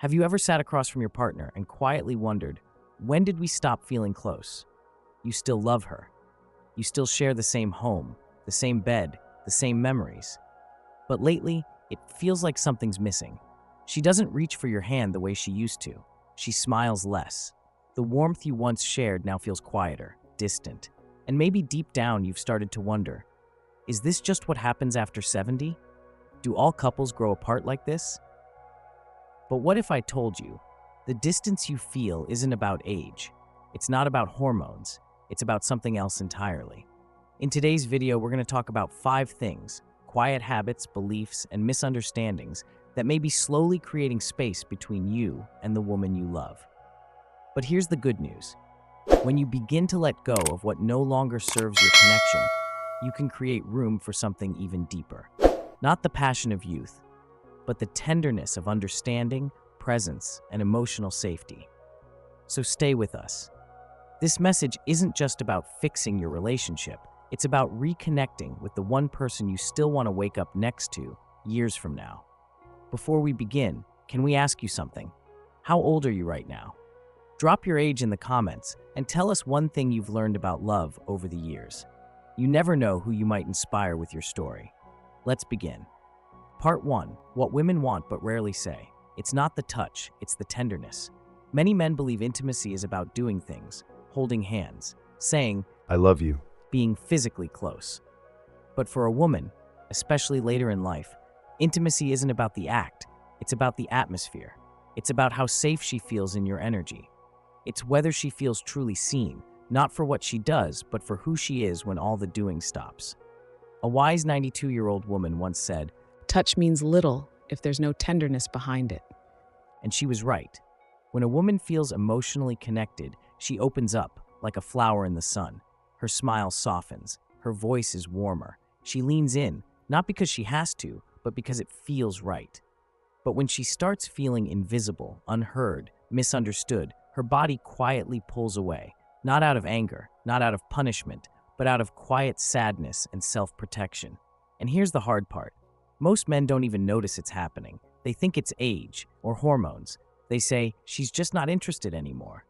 Have you ever sat across from your partner and quietly wondered, when did we stop feeling close? You still love her. You still share the same home, the same bed, the same memories. But lately, it feels like something's missing. She doesn't reach for your hand the way she used to. She smiles less. The warmth you once shared now feels quieter, distant. And maybe deep down you've started to wonder, is this just what happens after 70? Do all couples grow apart like this? But what if I told you, the distance you feel isn't about age. It's not about hormones. It's about something else entirely. In today's video, we're going to talk about 5 things, quiet habits, beliefs, and misunderstandings that may be slowly creating space between you and the woman you love. But here's the good news. When you begin to let go of what no longer serves your connection, you can create room for something even deeper. Not the passion of youth, but the tenderness of understanding, presence, and emotional safety. So stay with us. This message isn't just about fixing your relationship. It's about reconnecting with the one person you still want to wake up next to years from now. Before we begin, can we ask you something? How old are you right now? Drop your age in the comments and tell us one thing you've learned about love over the years. You never know who you might inspire with your story. Let's begin. Part 1. What women want but rarely say. It's not the touch, it's the tenderness. Many men believe intimacy is about doing things, holding hands, saying, I love you. being physically close. But for a woman, especially later in life, intimacy isn't about the act, it's about the atmosphere. It's about how safe she feels in your energy. It's whether she feels truly seen, not for what she does, but for who she is when all the doing stops. A wise 92-year-old woman once said, Touch means little if there's no tenderness behind it. and she was right. When a woman feels emotionally connected, she opens up like a flower in the sun. Her smile softens, her voice is warmer. She leans in, not because she has to, but because it feels right. But when she starts feeling invisible, unheard, misunderstood, her body quietly pulls away, not out of anger, not out of punishment, but out of quiet sadness and self-protection. And here's the hard part. Most men don't even notice it's happening. They think it's age or hormones. They say, she's just not interested anymore.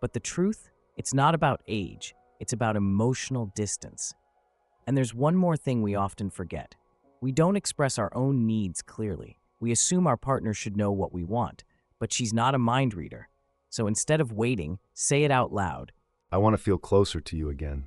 But the truth, it's not about age. It's about emotional distance. And there's one more thing we often forget. We don't express our own needs clearly. We assume our partner should know what we want, but she's not a mind reader. So instead of waiting, say it out loud. I want to feel closer to you again.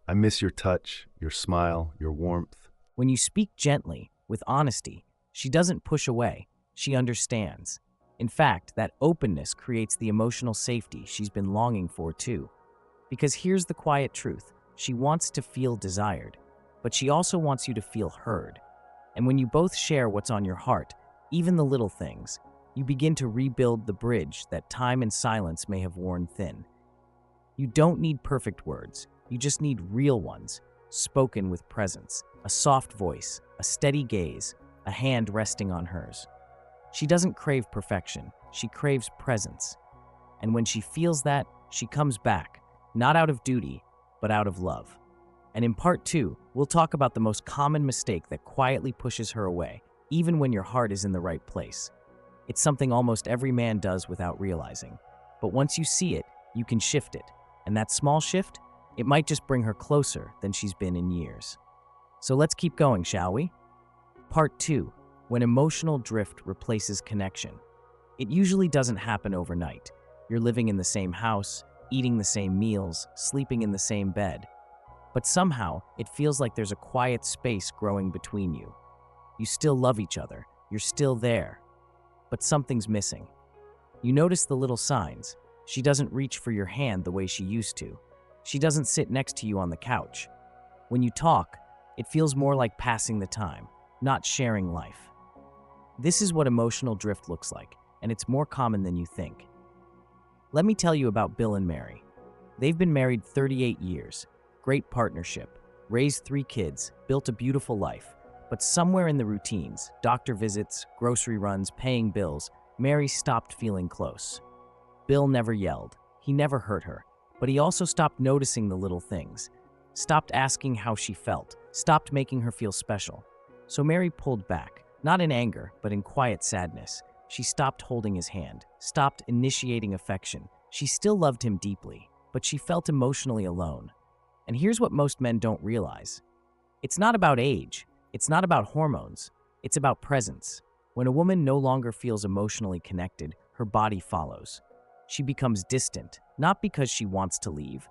I miss your touch, your smile, your warmth. When you speak gently, with honesty, she doesn't push away. She understands. In fact, that openness creates the emotional safety she's been longing for too. Because here's the quiet truth. She wants to feel desired, but she also wants you to feel heard. And when you both share what's on your heart, even the little things, you begin to rebuild the bridge that time and silence may have worn thin. You don't need perfect words. You just need real ones, spoken with presence, a soft voice, a steady gaze, a hand resting on hers. She doesn't crave perfection. She craves presence. And when she feels that, she comes back, not out of duty, but out of love. And in part 2, we'll talk about the most common mistake that quietly pushes her away, even when your heart is in the right place. It's something almost every man does without realizing. But once you see it, you can shift it. And that small shift, it might just bring her closer than she's been in years. So let's keep going, shall we? Part 2. When emotional drift replaces connection. It usually doesn't happen overnight. You're living in the same house, eating the same meals, sleeping in the same bed. But somehow, it feels like there's a quiet space growing between you. You still love each other. You're still there. But something's missing. You notice the little signs. She doesn't reach for your hand the way she used to. She doesn't sit next to you on the couch. When you talk, it feels more like passing the time, not sharing life. This is what emotional drift looks like, and it's more common than you think. Let me tell you about Bill and Mary. They've been married 38 years. Great partnership. Raised 3 kids, built a beautiful life. But somewhere in the routines, doctor visits, grocery runs, paying bills, Mary stopped feeling close. Bill never yelled. He never hurt her. But he also stopped noticing the little things. Stopped asking how she felt. Stopped making her feel special. So Mary pulled back, not in anger, but in quiet sadness. She stopped holding his hand, stopped initiating affection. She still loved him deeply, but she felt emotionally alone. And here's what most men don't realize. It's not about age. It's not about hormones. It's about presence. When a woman no longer feels emotionally connected, her body follows. She becomes distant, not because she wants to leave,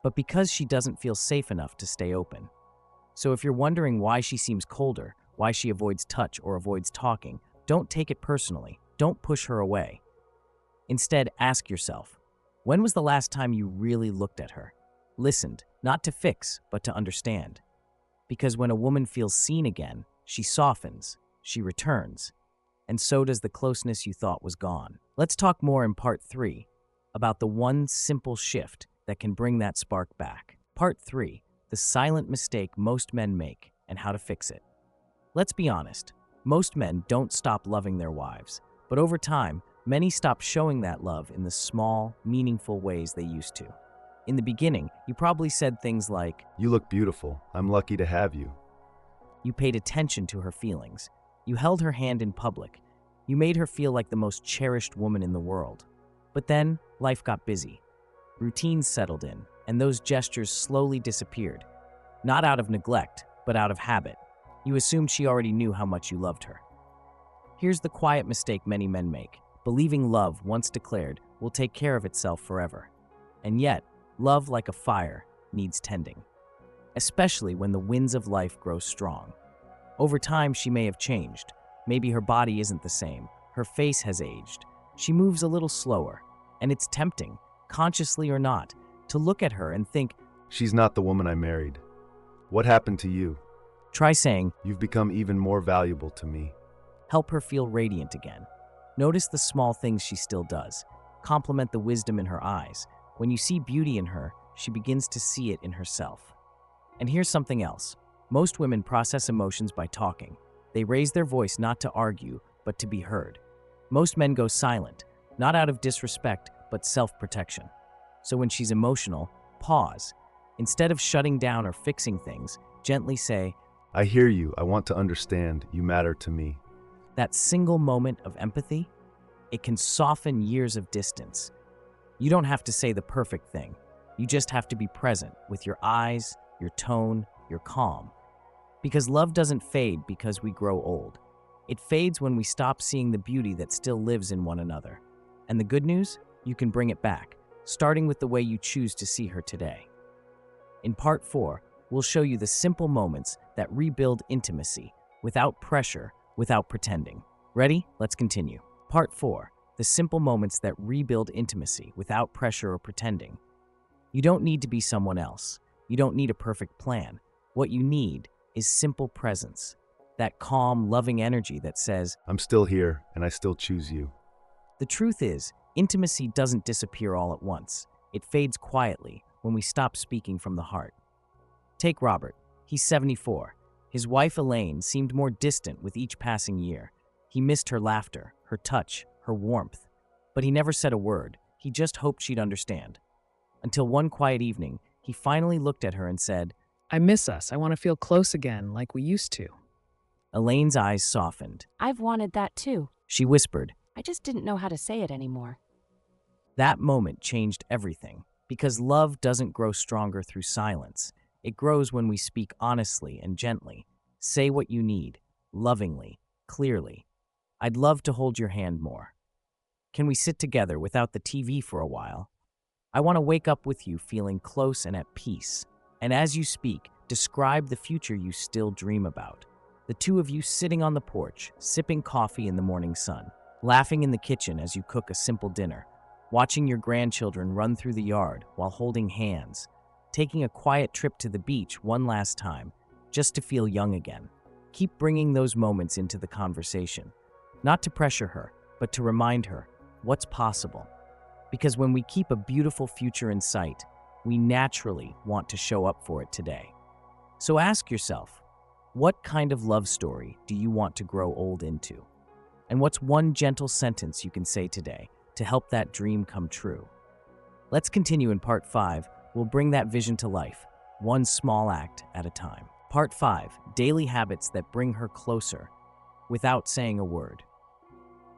but because she doesn't feel safe enough to stay open. So if you're wondering why she seems colder, why she avoids touch or avoids talking, don't take it personally. Don't push her away. Instead, ask yourself, when was the last time you really looked at her? Listened, not to fix, but to understand. Because when a woman feels seen again, she softens, she returns, and so does the closeness you thought was gone. Let's talk more in part 3 about the one simple shift that can bring that spark back. Part 3, the silent mistake most men make and how to fix it. Let's be honest, most men don't stop loving their wives, but over time, many stop showing that love in the small, meaningful ways they used to. In the beginning, you probably said things like, You look beautiful. I'm lucky to have you. you paid attention to her feelings, you held her hand in public, you made her feel like the most cherished woman in the world. But then, life got busy. Routines settled in, and those gestures slowly disappeared. Not out of neglect, but out of habit. You assumed she already knew how much you loved her. Here's the quiet mistake many men make. Believing love, once declared, will take care of itself forever. And yet, love, like a fire, needs tending. Especially when the winds of life grow strong. Over time, she may have changed. Maybe her body isn't the same. Her face has aged. She moves a little slower. And it's tempting, consciously or not, to look at her and think, She's not the woman I married. What happened to you? try saying, You've become even more valuable to me. help her feel radiant again. Notice the small things she still does. Compliment the wisdom in her eyes. When you see beauty in her, she begins to see it in herself. And here's something else. Most women process emotions by talking. They raise their voice not to argue, but to be heard. Most men go silent, not out of disrespect, but self-protection. So when she's emotional, pause. Instead of shutting down or fixing things, gently say, I hear you. I want to understand. You matter to me. that single moment of empathy, it can soften years of distance. You don't have to say the perfect thing. You just have to be present with your eyes, your tone, your calm. Because love doesn't fade because we grow old. It fades when we stop seeing the beauty that still lives in one another. And the good news? You can bring it back, starting with the way you choose to see her today. In part 4, we'll show you the simple moments that rebuild intimacy without pressure, without pretending. Ready? Let's continue. Part 4, the simple moments that rebuild intimacy without pressure or pretending. You don't need to be someone else. You don't need a perfect plan. What you need is simple presence. That calm, loving energy that says, I'm still here, and I still choose you. the truth is, intimacy doesn't disappear all at once. It fades quietly when we stop speaking from the heart. Take Robert. He's 74. His wife Elaine seemed more distant with each passing year. He missed her laughter, her touch, her warmth. But he never said a word. He just hoped she'd understand. Until one quiet evening, he finally looked at her and said, I miss us. I want to feel close again, like we used to. Elaine's eyes softened. I've wanted that too. She whispered. I just didn't know how to say it anymore. That moment changed everything, because love doesn't grow stronger through silence. It grows when we speak honestly and gently. Say what you need, lovingly, clearly. I'd love to hold your hand more. Can we sit together without the TV for a while? I want to wake up with you feeling close and at peace. And as you speak, describe the future you still dream about. The two of you sitting on the porch, sipping coffee in the morning sun, laughing in the kitchen as you cook a simple dinner, watching your grandchildren run through the yard while holding hands, taking a quiet trip to the beach one last time, just to feel young again. Keep bringing those moments into the conversation, not to pressure her, but to remind her what's possible. Because when we keep a beautiful future in sight, we naturally want to show up for it today. So ask yourself, what kind of love story do you want to grow old into? And what's one gentle sentence you can say today to help that dream come true? Let's continue in part 5. We'll bring that vision to life, one small act at a time. Part 5, daily habits that bring her closer without saying a word.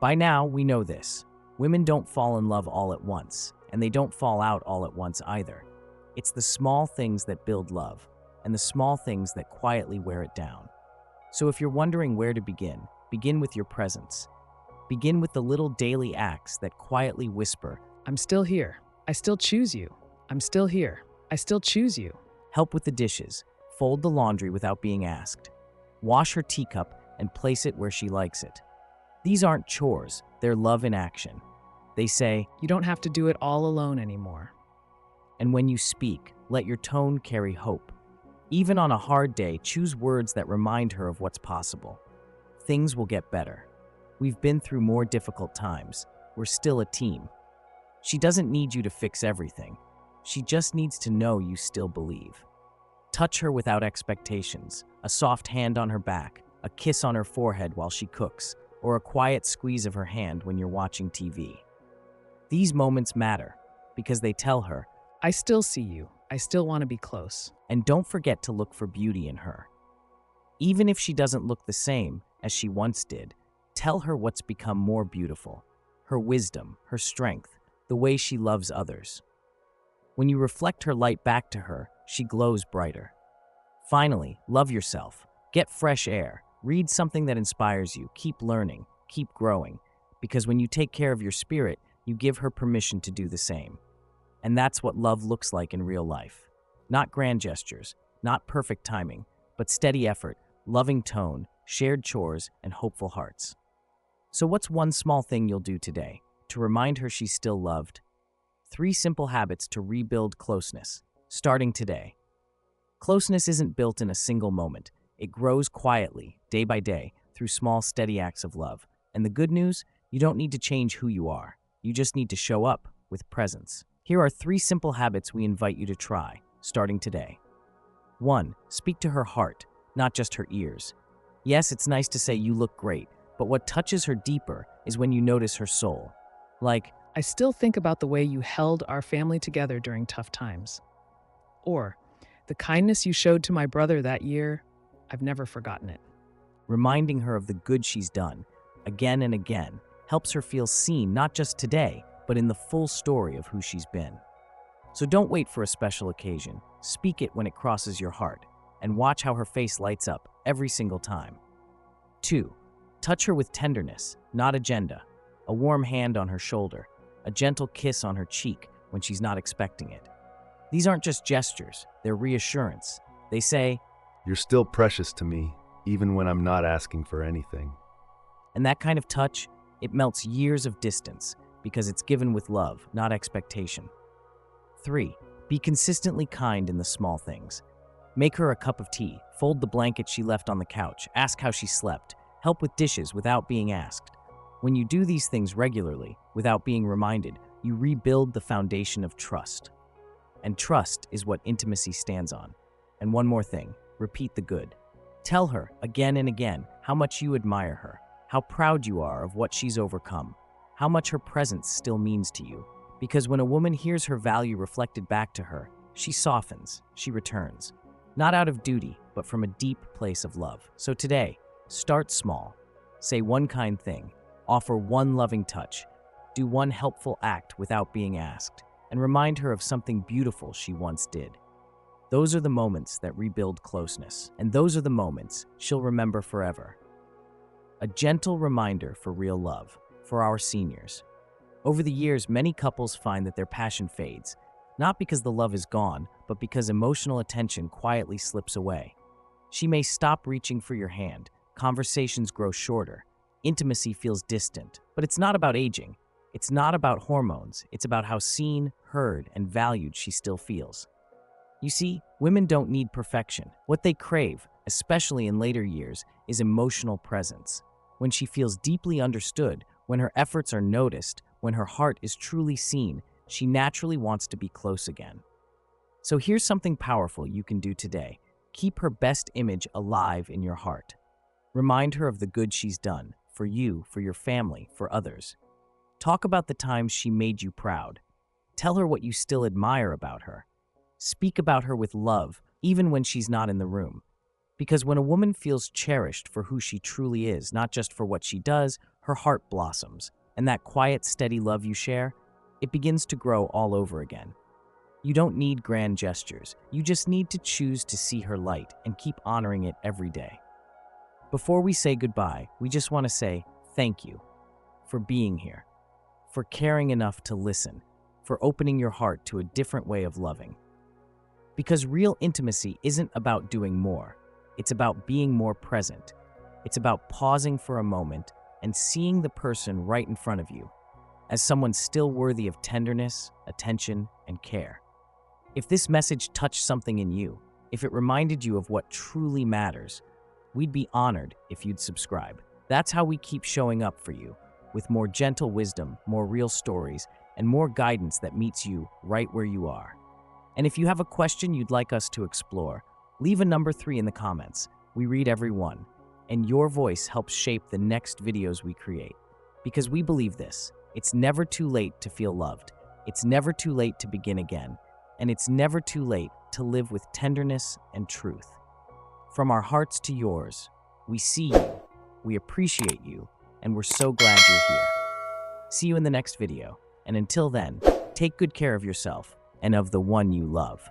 By now, we know this. Women don't fall in love all at once, and they don't fall out all at once either. It's the small things that build love, and the small things that quietly wear it down. So if you're wondering where to begin, begin with your presence. Begin with the little daily acts that quietly whisper, I'm still here. I still choose you. I'm still here. I still choose you. help with the dishes, fold the laundry without being asked, wash her teacup and place it where she likes it. These aren't chores, they're love in action. They say, You don't have to do it all alone anymore. and when you speak, let your tone carry hope. Even on a hard day, choose words that remind her of what's possible. Things will get better. We've been through more difficult times. We're still a team. She doesn't need you to fix everything. She just needs to know you still believe. Touch her without expectations, a soft hand on her back, a kiss on her forehead while she cooks, or a quiet squeeze of her hand when you're watching TV. These moments matter because they tell her, I still see you. I still want to be close. and don't forget to look for beauty in her. Even if she doesn't look the same as she once did, tell her what's become more beautiful, her wisdom, her strength, the way she loves others. When you reflect her light back to her, she glows brighter. Finally, love yourself. Get fresh air. Read something that inspires you. Keep learning. Keep growing. Because when you take care of your spirit, you give her permission to do the same. And that's what love looks like in real life. Not grand gestures, not perfect timing, but steady effort, loving tone, shared chores, and hopeful hearts. So what's one small thing you'll do today to remind her she's still loved? 3 simple habits to rebuild closeness, starting today. Closeness isn't built in a single moment. It grows quietly, day by day, through small, steady acts of love. And the good news, you don't need to change who you are. You just need to show up with presence. Here are 3 simple habits we invite you to try, starting today. 1. Speak to her heart, not just her ears. Yes, it's nice to say you look great, but what touches her deeper is when you notice her soul. Like, I still think about the way you held our family together during tough times. Or, the kindness you showed to my brother that year, I've never forgotten it. reminding her of the good she's done, again and again, helps her feel seen not just today, but in the full story of who she's been. So don't wait for a special occasion. Speak it when it crosses your heart, and watch how her face lights up every single time. 2. Touch her with tenderness, not agenda. A warm hand on her shoulder, a gentle kiss on her cheek when she's not expecting it. These aren't just gestures, they're reassurance. They say, You're still precious to me, even when I'm not asking for anything. and that kind of touch, it melts years of distance because it's given with love, not expectation. 3. Be consistently kind in the small things. Make her a cup of tea, fold the blanket she left on the couch, ask how she slept, help with dishes without being asked. When you do these things regularly, without being reminded, you rebuild the foundation of trust. And trust is what intimacy stands on. And one more thing, repeat the good. Tell her, again and again, how much you admire her, how proud you are of what she's overcome, how much her presence still means to you. Because when a woman hears her value reflected back to her, she softens, she returns. Not out of duty, but from a deep place of love. So today, start small. Say one kind thing. Offer one loving touch. Do one helpful act without being asked. And remind her of something beautiful she once did. Those are the moments that rebuild closeness. And those are the moments she'll remember forever. A gentle reminder for real love, for our seniors. Over the years, many couples find that their passion fades, not because the love is gone, but because emotional attention quietly slips away. She may stop reaching for your hand, conversations grow shorter, intimacy feels distant, but it's not about aging. It's not about hormones. It's about how seen, heard, and valued she still feels. You see, women don't need perfection. What they crave, especially in later years, is emotional presence. When she feels deeply understood, when her efforts are noticed, when her heart is truly seen, she naturally wants to be close again. So here's something powerful you can do today. Keep her best image alive in your heart. Remind her of the good she's done, for you, for your family, for others. Talk about the times she made you proud. Tell her what you still admire about her. Speak about her with love, even when she's not in the room. Because when a woman feels cherished for who she truly is, not just for what she does, her heart blossoms, and that quiet, steady love you share, it begins to grow all over again. You don't need grand gestures. You just need to choose to see her light and keep honoring it every day. Before we say goodbye, we just want to say thank you for being here, for caring enough to listen, for opening your heart to a different way of loving. Because real intimacy isn't about doing more. It's about being more present. It's about pausing for a moment and seeing the person right in front of you as someone still worthy of tenderness, attention, and care. If this message touched something in you, if it reminded you of what truly matters, we'd be honored if you'd subscribe. That's how we keep showing up for you, with more gentle wisdom, more real stories, and more guidance that meets you right where you are. And if you have a question you'd like us to explore, leave a number 3 in the comments. We read every one, and your voice helps shape the next videos we create. Because we believe this: it's never too late to feel loved, it's never too late to begin again, and it's never too late to live with tenderness and truth. From our hearts to yours, we see you, we appreciate you, and we're so glad you're here. See you in the next video, and until then, take good care of yourself and of the one you love.